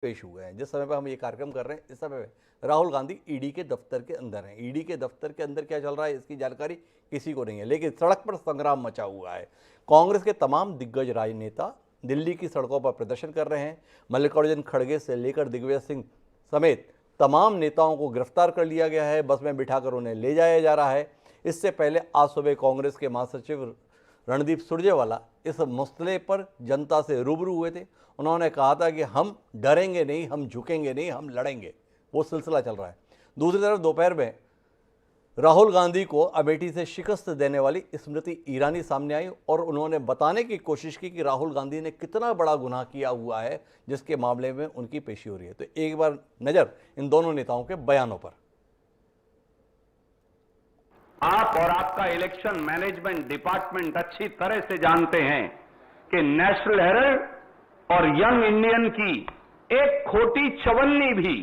पेश हुए हैं। जिस समय पर हम ये कार्यक्रम कर रहे हैं, इस समय राहुल गांधी ईडी के दफ्तर के अंदर हैं। ईडी के दफ्तर के अंदर क्या चल रहा है इसकी जानकारी किसी को नहीं है, लेकिन सड़क पर संग्राम मचा हुआ है। कांग्रेस के तमाम दिग्गज राजनेता दिल्ली की सड़कों पर प्रदर्शन कर रहे हैं। मल्लिकार्जुन खड़गे से लेकर दिग्विजय सिंह समेत तमाम नेताओं को गिरफ्तार कर लिया गया है, बस में बिठाकर उन्हें ले जाया जा रहा है। इससे पहले आज सुबह कांग्रेस के महासचिव रणदीप सुरजेवाला इस मसले पर जनता से रूबरू हुए थे। उन्होंने कहा था कि हम डरेंगे नहीं, हम झुकेंगे नहीं, हम लड़ेंगे। वो सिलसिला चल रहा है। दूसरी तरफ दोपहर में राहुल गांधी को अमेठी से शिकस्त देने वाली स्मृति ईरानी सामने आई और उन्होंने बताने की कोशिश की कि राहुल गांधी ने कितना बड़ा गुनाह किया हुआ है जिसके मामले में उनकी पेशी हो रही है। तो एक बार नजर इन दोनों नेताओं के बयानों पर। आप और आपका इलेक्शन मैनेजमेंट डिपार्टमेंट अच्छी तरह से जानते हैं कि नेशनल हेराल्ड और यंग इंडियन की एक खोटी चवन्नी भी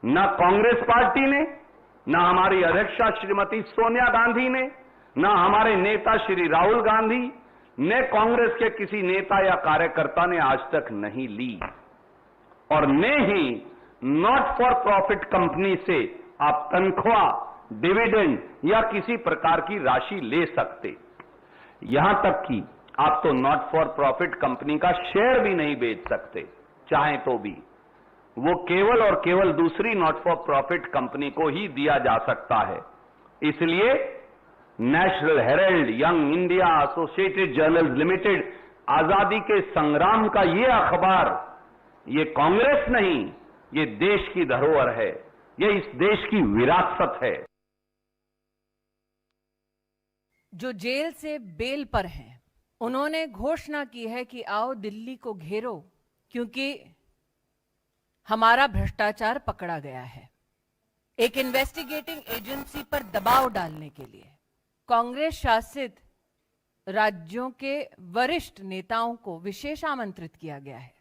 न कांग्रेस पार्टी ने, न हमारी अध्यक्षा श्रीमती सोनिया गांधी ने, न हमारे नेता श्री राहुल गांधी ने कांग्रेस के किसी नेता या कार्यकर्ता ने आज तक नहीं ली, और न ही नॉट फॉर प्रॉफिट कंपनी से आप तनख्वाह, डिविडेंड या किसी प्रकार की राशि ले सकते। यहां तक कि आप तो नॉट फॉर प्रॉफिट कंपनी का शेयर भी नहीं बेच सकते, चाहें तो भी। वो केवल और केवल दूसरी नॉट फॉर प्रॉफिट कंपनी को ही दिया जा सकता है। इसलिए national Herald, young India, associated journals limited, आजादी के संग्राम का ये अखबार, ये कांग्रेस नहीं, ये देश की धरोहर है, ये इस देश की विरासत है। जो जेल से बेल पर हैं, उन्होंने घोषणा की है कि आओ दिल्ली को घेरो, क्योंकि हमारा भ्रष्टाचार पकड़ा गया है। एक इन्वेस्टिगेटिंग एजेंसी पर दबाव डालने के लिए कांग्रेस शासित राज्यों के वरिष्ठ नेताओं को विशेष आमंत्रित किया गया है।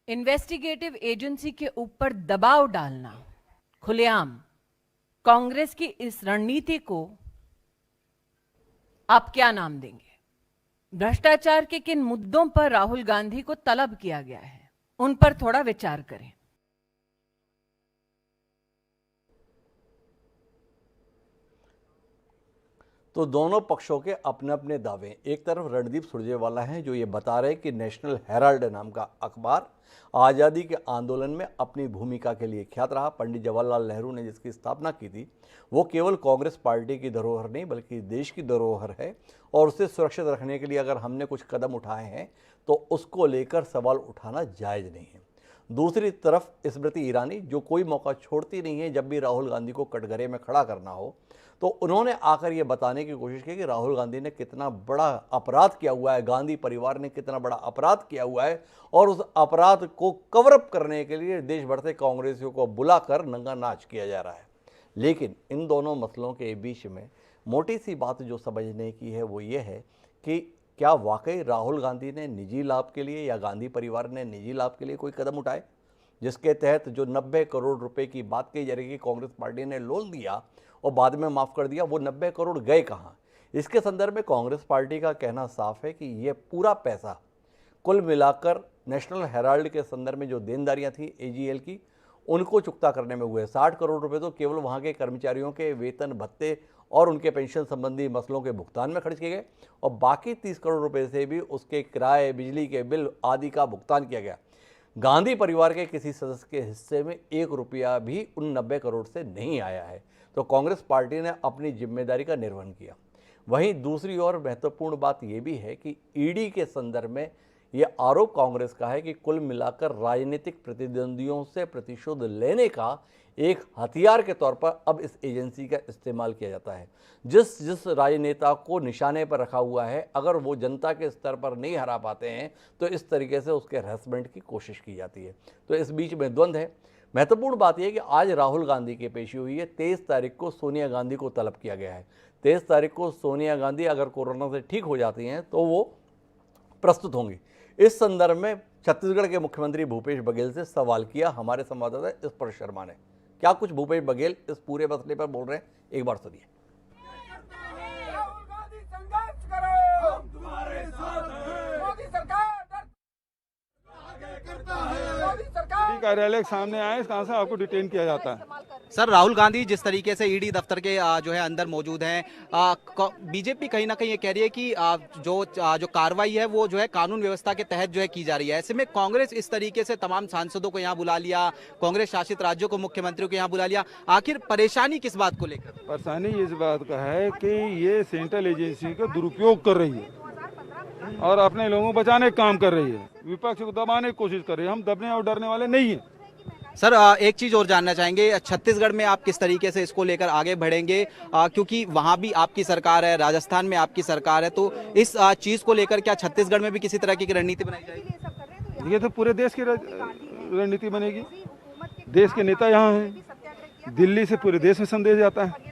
इन्वेस्टिगेटिव एजेंसी के ऊपर दबाव डालना खुलेआम, कांग्रेस की इस रणनीति को आप क्या नाम देंगे? भ्रष्टाचार के किन मुद्दों पर राहुल गांधी को तलब किया गया है, उन पर थोड़ा विचार करें। तो दोनों पक्षों के अपने अपने दावे। एक तरफ रणदीप सुरजेवाला हैं जो ये बता रहे हैं कि नेशनल हेराल्ड नाम का अखबार आज़ादी के आंदोलन में अपनी भूमिका के लिए ख्यात रहा। पंडित जवाहरलाल नेहरू ने जिसकी स्थापना की थी वो केवल कांग्रेस पार्टी की धरोहर नहीं बल्कि देश की धरोहर है, और उसे सुरक्षित रखने के लिए अगर हमने कुछ कदम उठाए हैं तो उसको लेकर सवाल उठाना जायज़ नहीं है। दूसरी तरफ स्मृति ईरानी जो कोई मौका छोड़ती नहीं है, जब भी राहुल गांधी को कटघरे में खड़ा करना हो तो उन्होंने आकर ये बताने की कोशिश की कि राहुल गांधी ने कितना बड़ा अपराध किया हुआ है, गांधी परिवार ने कितना बड़ा अपराध किया हुआ है, और उस अपराध को कवरअप करने के लिए देश भर से कांग्रेसियों को बुलाकर नंगा नाच किया जा रहा है। लेकिन इन दोनों मसलों के बीच में मोटी सी बात जो समझने की है वो ये है कि क्या वाकई राहुल गांधी ने निजी लाभ के लिए या गांधी परिवार ने निजी लाभ के लिए कोई कदम उठाए, जिसके तहत जो 90 करोड़ रुपए की बात कही जा रही है कांग्रेस पार्टी ने लोन दिया और बाद में माफ़ कर दिया, वो 90 करोड़ गए कहाँ? इसके संदर्भ में कांग्रेस पार्टी का कहना साफ है कि ये पूरा पैसा कुल मिलाकर नेशनल हेराल्ड के संदर्भ में जो देनदारियां थी एजीएल की, उनको चुकता करने में हुए। 60 करोड़ रुपए तो केवल वहाँ के कर्मचारियों के वेतन भत्ते और उनके पेंशन संबंधी मसलों के भुगतान में खर्च किए गए, और बाकी 30 करोड़ रुपए से भी उसके किराए, बिजली के बिल आदि का भुगतान किया गया। गांधी परिवार के किसी सदस्य के हिस्से में 1 रुपया भी उन 90 करोड़ से नहीं आया है। तो कांग्रेस पार्टी ने अपनी जिम्मेदारी का निर्वहन किया। वहीं दूसरी ओर महत्वपूर्ण बात यह भी है कि ईडी के संदर्भ में ये आरोप कांग्रेस का है कि कुल मिलाकर राजनीतिक प्रतिद्वंदियों से प्रतिशोध लेने का एक हथियार के तौर पर अब इस एजेंसी का इस्तेमाल किया जाता है। जिस राजनेता को निशाने पर रखा हुआ है, अगर वो जनता के स्तर पर नहीं हरा पाते हैं तो इस तरीके से उसके हैरेसमेंट की कोशिश की जाती है। तो इस बीच में द्वंद्व है। महत्वपूर्ण बात यह है कि आज राहुल गांधी की पेशी हुई है। 23 तारीख को सोनिया गांधी को तलब किया गया है। 23 तारीख को सोनिया गांधी अगर कोरोना से ठीक हो जाती हैं तो वो प्रस्तुत होंगी। इस संदर्भ में छत्तीसगढ़ के मुख्यमंत्री भूपेश बघेल से सवाल किया हमारे संवाददाता इस पर शर्मा ने। क्या कुछ भूपेश बघेल इस पूरे मसले पर बोल रहे हैं, एक बार सुनिए। ईडी कार्यालय के सामने आए, कहाँ से आपको डिटेन किया जाता है। सर, राहुल गांधी जिस तरीके से ईडी दफ्तर के जो है अंदर मौजूद हैं, बीजेपी कहीं ना कहीं ये कह रही है कि जो कार्रवाई है वो जो है कानून व्यवस्था के तहत जो है की जा रही है। ऐसे में कांग्रेस इस तरीके से तमाम सांसदों को यहाँ बुला लिया, कांग्रेस शासित राज्यों को मुख्यमंत्रियों को यहाँ बुला लिया, आखिर परेशानी किस बात को लेकर? परेशानी इस बात का है कि ये सेंट्रल एजेंसी का दुरुपयोग कर रही है और अपने लोगों को बचाने का काम कर रही है, विपक्ष को दबाने की कोशिश कर रही है। हम दबने और डरने वाले नहीं हैं। सर, एक चीज और जानना चाहेंगे, छत्तीसगढ़ में आप किस तरीके से इसको लेकर आगे बढ़ेंगे, क्योंकि वहां भी आपकी सरकार है, राजस्थान में आपकी सरकार है, तो इस चीज को लेकर क्या छत्तीसगढ़ में भी किसी तरह की रणनीति बनाई जाएगी? ये तो पूरे देश की रणनीति बनेगी। देश के नेता यहाँ हैं, दिल्ली से पूरे देश में संदेश जाता है।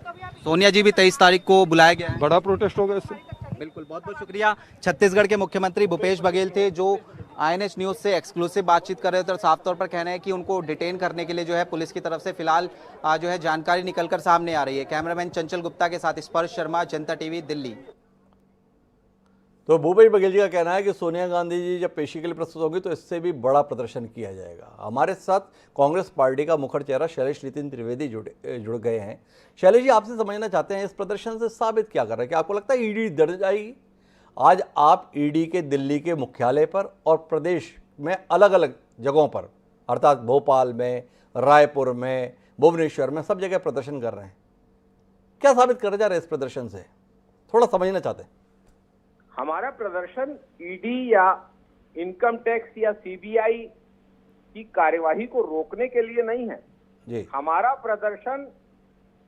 सोनिया जी भी 23 तारीख को बुलाया गया है। बड़ा प्रोटेस्ट होगा इससे। बिल्कुल, बहुत बहुत शुक्रिया। छत्तीसगढ़ के मुख्यमंत्री भूपेश बघेल थे जो INH न्यूज से एक्सक्लूसिव बातचीत कर रहे थे और साफ तौर पर कहना है कि उनको डिटेन करने के लिए जो है पुलिस की तरफ से फिलहाल जो है जानकारी निकलकर सामने आ रही है। कैमरामैन चंचल गुप्ता के साथ स्पर्श शर्मा, जनता टीवी, दिल्ली। तो भूपेश बघेल जी का कहना है कि सोनिया गांधी जी जब पेशी के लिए प्रस्तुत होंगी तो इससे भी बड़ा प्रदर्शन किया जाएगा। हमारे साथ कांग्रेस पार्टी का मुखर चेहरा शैलेश नितिन त्रिवेदी जुड़ गए हैं। शैलेश जी, आपसे समझना चाहते हैं इस प्रदर्शन से साबित क्या कर रहे हैं कि आपको लगता है ईडी दर्ज आएगी? आज आप ईडी के दिल्ली के मुख्यालय पर और प्रदेश में अलग अलग जगहों पर, अर्थात भोपाल में, रायपुर में, भुवनेश्वर में, सब जगह प्रदर्शन कर रहे हैं। क्या साबित कर जा रहे हैं इस प्रदर्शन से? थोड़ा समझना चाहते हैं। हमारा प्रदर्शन ईडी या इनकम टैक्स या सीबीआई की कार्यवाही को रोकने के लिए नहीं है जी। हमारा प्रदर्शन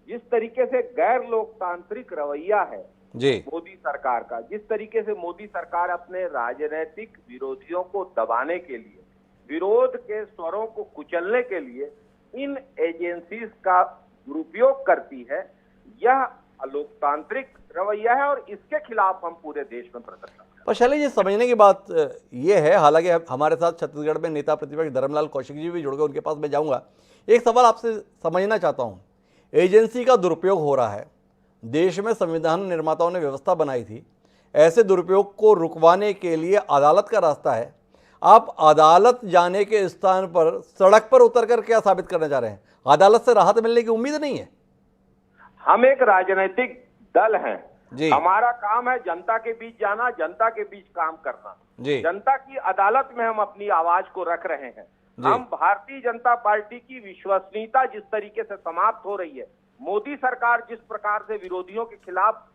जिस तरीके से गैर लोकतांत्रिक रवैया है जी मोदी सरकार का, जिस तरीके से मोदी सरकार अपने राजनीतिक विरोधियों को दबाने के लिए, विरोध के स्वरों को कुचलने के लिए इन एजेंसीज का दुरुपयोग करती है, यह अलोकतांत्रिक रवैया है और इसके खिलाफ हम पूरे देश में प्रदर्शन कर रहे हैं। पर शैलेश जी, समझने की बात ये है, हालांकि हमारे साथ छत्तीसगढ़ में नेता प्रतिपक्ष धर्मलाल कौशिक जी भी जुड़ गए, उनके पास मैं जाऊंगा। एक सवाल आपसे समझना चाहता हूं, एजेंसी का दुरुपयोग हो रहा है, देश में संविधान निर्माताओं ने व्यवस्था बनाई थी, ऐसे दुरुपयोग को रुकवाने के लिए अदालत का रास्ता है। आप अदालत जाने के स्थान पर सड़क पर उतरकर क्या साबित करना चाह रहे हैं? अदालत से राहत मिलने की उम्मीद नहीं है? हम एक राजनीतिक दल हैं जी। हमारा काम है जनता के बीच जाना, जनता के बीच काम करना जी। जनता की अदालत में हम अपनी आवाज को रख रहे हैं। हम भारतीय जनता पार्टी की विश्वसनीयता जिस तरीके से समाप्त हो रही है, मोदी सरकार जिस प्रकार से विरोधियों के खिलाफ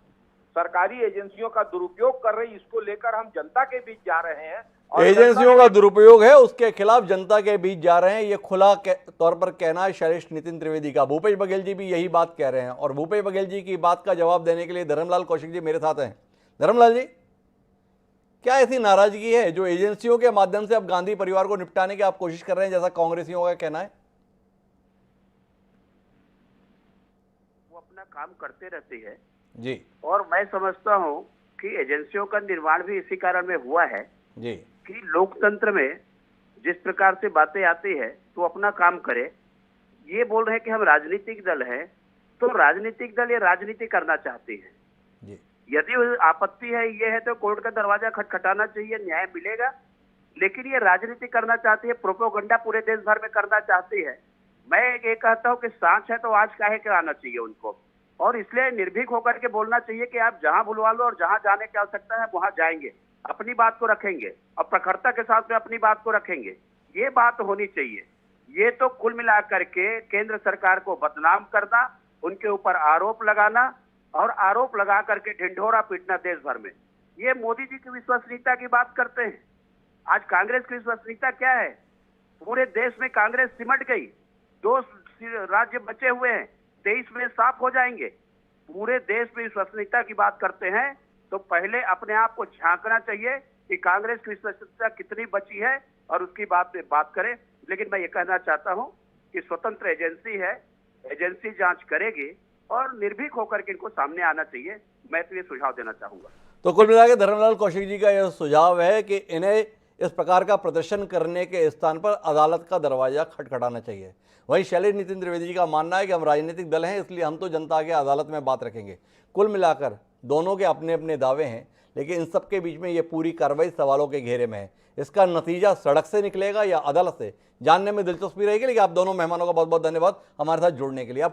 सरकारी एजेंसियों का दुरुपयोग कर रही है, इसको लेकर हम जनता के बीच जा रहे हैं। और एजेंसियों का दुरुपयोग है, उसके खिलाफ जनता के बीच जा रहे हैं, ये खुला तौर पर कहना है शैलेश नितिन त्रिवेदी का। भूपेश बघेल जी भी यही बात कह रहे हैं और भूपेश बघेल जी की बात का जवाब देने के लिए धर्मलाल कौशिक जी मेरे साथ हैं। धर्मलाल जी, क्या ऐसी नाराजगी है जो एजेंसियों के माध्यम से अब गांधी परिवार को निपटाने की आप कोशिश कर रहे हैं, जैसा कांग्रेसियों का कहना है? वो अपना काम करते रहते हैं जी। और मैं समझता हूँ कि एजेंसियों का निर्माण भी इसी कारण में हुआ है जी कि लोकतंत्र में जिस प्रकार से बातें आती है तो अपना काम करे। ये बोल रहे हैं कि हम राजनीतिक दल हैं, तो राजनीतिक दल ये राजनीति करना चाहते हैं। जी। यदि आपत्ति है ये है तो कोर्ट का दरवाजा खटखटाना चाहिए, न्याय मिलेगा। लेकिन ये राजनीति करना चाहती है, प्रोपोगंडा पूरे देश भर में करना चाहती है। मैं ये कहता हूँ कि सांच है तो आज काहे के आना चाहिए उनको, और इसलिए निर्भीक होकर के बोलना चाहिए कि आप जहां बुलवा लो और जहां जाने की आवश्यकता है वहां जाएंगे, अपनी बात को रखेंगे और प्रखरता के साथ में अपनी बात को रखेंगे। ये बात होनी चाहिए। ये तो कुल मिलाकर के केंद्र सरकार को बदनाम करना, उनके ऊपर आरोप लगाना और आरोप लगा करके ढिंढोरा पीटना देश भर में, ये मोदी जी की विश्वसनीयता की बात करते हैं। आज कांग्रेस की विश्वसनीयता क्या है? पूरे देश में कांग्रेस सिमट गई, 2 राज्य बचे हुए हैं, 23 में साफ हो जाएंगे। पूरे देश में विश्वसनीयता की बात करते हैं तो पहले अपने आप को झांकना चाहिए कि कांग्रेस की विश्वसनीयता कितनी बची है और उसकी बात करें। लेकिन मैं ये कहना चाहता हूं कि स्वतंत्र एजेंसी है, एजेंसी जांच करेगी और निर्भीक होकर के इनको सामने आना चाहिए। मैं तो ये सुझाव देना चाहूंगा। तो कुल मिलाकर धर्मलाल कौशिक जी का यह सुझाव है कि इन्हें इस प्रकार का प्रदर्शन करने के स्थान पर अदालत का दरवाजा खटखटाना चाहिए। वहीं शैलेश नितिन त्रिवेदी जी का मानना है कि हम राजनीतिक दल हैं, इसलिए हम तो जनता के अदालत में बात रखेंगे। कुल मिलाकर दोनों के अपने अपने दावे हैं, लेकिन इन सब के बीच में ये पूरी कार्रवाई सवालों के घेरे में है। इसका नतीजा सड़क से निकलेगा या अदालत से, जानने में दिलचस्पी रहेगी। लेकिन आप दोनों मेहमानों का बहुत बहुत धन्यवाद हमारे साथ जुड़ने के लिए। आप